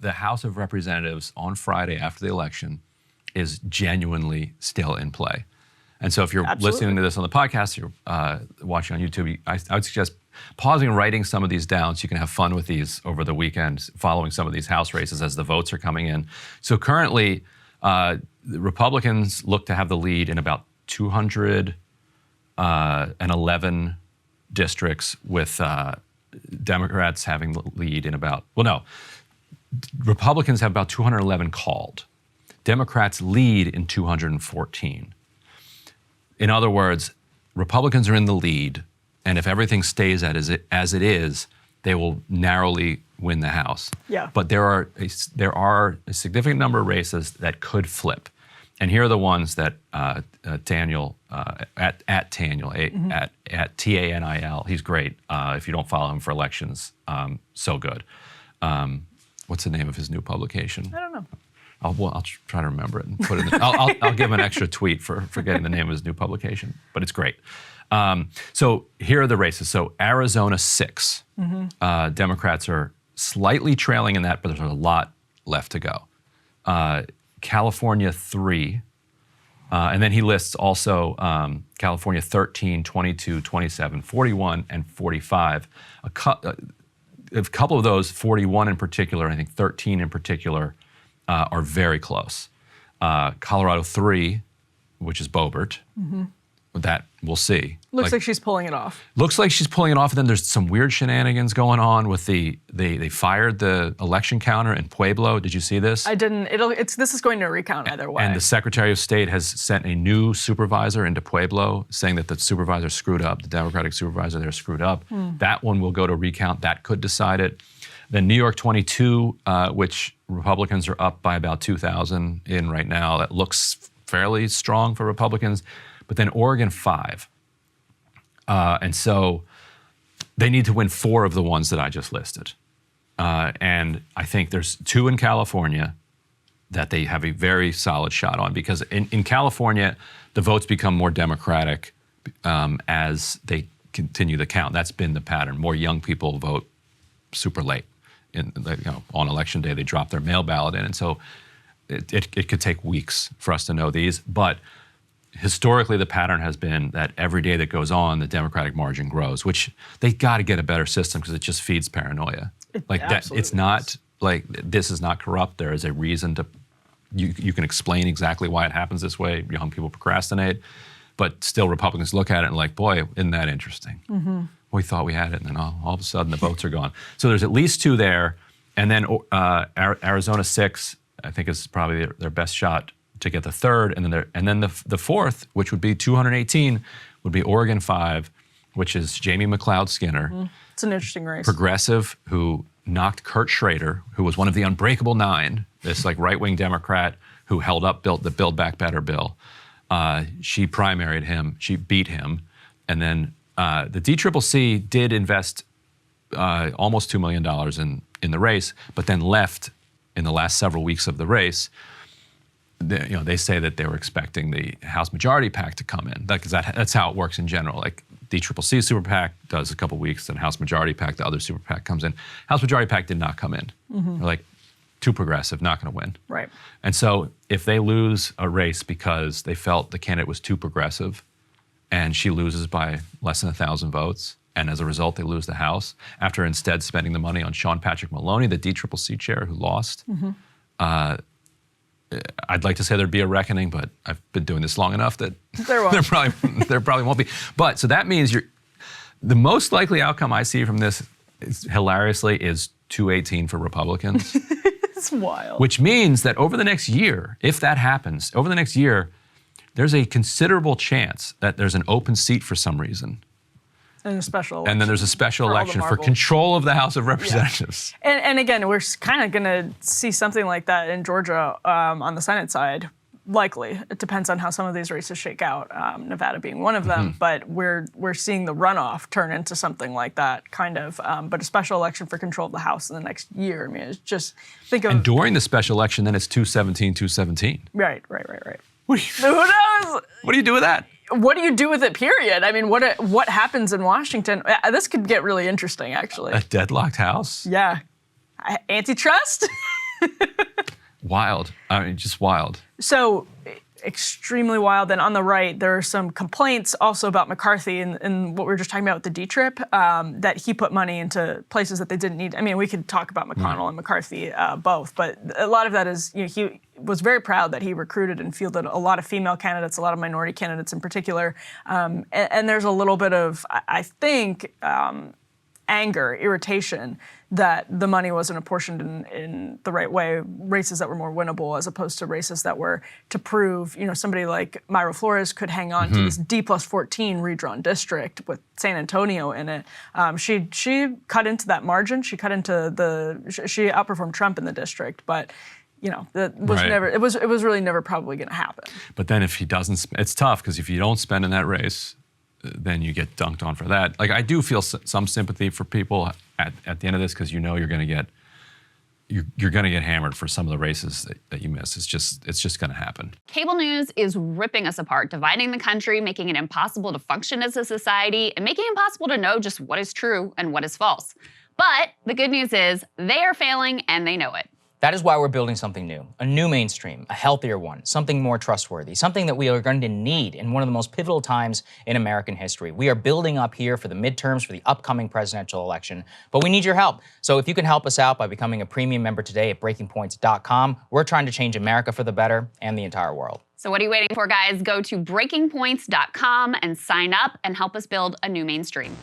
the House of Representatives on Friday after the election is genuinely still in play. And so if you're listening to this on the podcast, you're watching on YouTube, I would suggest pausing and writing some of these down so you can have fun with these over the weekend, following some of these House races as the votes are coming in. So currently, the Republicans look to have the lead in about 211 districts, with Democrats having the lead in about, Republicans have about 211 called. Democrats lead in 214. In other words, Republicans are in the lead, and if everything stays as it is, they will narrowly win the House. Yeah. But there are a significant number of races that could flip, and here are the ones that Daniel at Taniel at TANIL. He's great. If you don't follow him for elections, so good. What's the name of his new publication? I don't know. I'll try to remember it and put it in. I'll give him an extra tweet for getting the name of his new publication, but it's great. So here are the races. So Arizona 6, Democrats are slightly trailing in that, but there's a lot left to go. California 3, and then he lists also California 13, 22, 27, 41, and 45. A couple of those, 41 in particular, I think 13 in particular, are very close. Colorado 3, which is Boebert, that we'll see. Looks like she's pulling it off. Looks like she's pulling it off, and then there's some weird shenanigans going on with they fired the election counter in Pueblo. Did you see this? I didn't. This is going to recount either way. And the Secretary of State has sent a new supervisor into Pueblo, saying that the supervisor screwed up, the Democratic supervisor there screwed up. That one will go to recount. That could decide it. Then New York 22, which Republicans are up by about 2,000 in right now. That looks fairly strong for Republicans. But then Oregon 5. And so they need to win 4 of the ones that I just listed. And I think there's 2 in California that they have a very solid shot on, because in California, the votes become more Democratic as they continue the count. That's been the pattern. More young people vote super late. On election day, they drop their mail ballot in. And so it could take weeks for us to know these. But historically, the pattern has been that every day that goes on, the Democratic margin grows, which they got to get a better system, because it just feeds paranoia. It's not like this is not corrupt. There is a reason to, you can explain exactly why it happens this way. Young people procrastinate, but still Republicans look at it and like, boy, isn't that interesting? We thought we had it, and then all of a sudden the votes are gone. So there's at least 2 there, and then Arizona 6, I think, is probably their best shot to get the 3rd, and then the 4th, which would be 218, would be Oregon 5, which is Jamie McLeod Skinner. It's an interesting race. Progressive, who knocked Kurt Schrader, who was one of the Unbreakable 9, this like right-wing Democrat who held up the Build Back Better bill. She primaried him. She beat him, and then the DCCC did invest almost $2 million in the race, but then left in the last several weeks of the race. They say that they were expecting the House Majority PAC to come in, because that's how it works in general. Like DCCC Super PAC does a couple weeks, then House Majority PAC, the other Super PAC, comes in. House Majority PAC did not come in. They're like, too progressive, not going to win. Right. And so if they lose a race because they felt the candidate was too progressive, and she loses by less than 1,000 votes, and as a result they lose the House, after instead spending the money on Sean Patrick Maloney, the DCCC chair who lost, I'd like to say there'd be a reckoning, but I've been doing this long enough that there probably won't be. But so that means the most likely outcome I see from this, hilariously, is 218 for Republicans. It's wild. Which means that over the next year, if that happens, there's a considerable chance that there's an open seat for some reason. And a special election. And then there's a special election for control of the House of Representatives. Yeah. And again, we're kind of going to see something like that in Georgia on the Senate side, likely. It depends on how some of these races shake out, Nevada being one of them. But we're seeing the runoff turn into something like that, kind of. But a special election for control of the House in the next year. I mean, it's just, think of... And during the special election, then it's 217. Right. Who knows? What do you do with that? What do you do with it, period? I mean, what happens in Washington? This could get really interesting, actually. A deadlocked House? Yeah. Antitrust? Wild. I mean, just wild. So extremely wild. And on the right, there are some complaints also about McCarthy and what we were just talking about with the D trip, that he put money into places that they didn't need. I mean, we could talk about McConnell and McCarthy both, but a lot of that is, he was very proud that he recruited and fielded a lot of female candidates, a lot of minority candidates in particular. And there's a little bit of, I think, anger, irritation that the money wasn't apportioned in the right way, races that were more winnable as opposed to races that were to prove, somebody like Mayra Flores could hang on to this D+14 redrawn district with San Antonio in it. She cut into that margin. She outperformed Trump in the district, but that was never, it was really never probably going to happen. But then if he doesn't, it's tough because if you don't spend in that race, then you get dunked on for that. Like, I do feel some sympathy for people at the end of this because you're going to get hammered for some of the races that you miss. It's just going to happen. Cable news is ripping us apart, dividing the country, making it impossible to function as a society, and making it impossible to know just what is true and what is false. But the good news is they are failing and they know it. That is why we're building something new, a new mainstream, a healthier one, something more trustworthy, something that we are going to need in one of the most pivotal times in American history. We are building up here for the midterms, for the upcoming presidential election, but we need your help. So if you can help us out by becoming a premium member today at breakingpoints.com, we're trying to change America for the better and the entire world. So what are you waiting for, guys? Go to breakingpoints.com and sign up and help us build a new mainstream.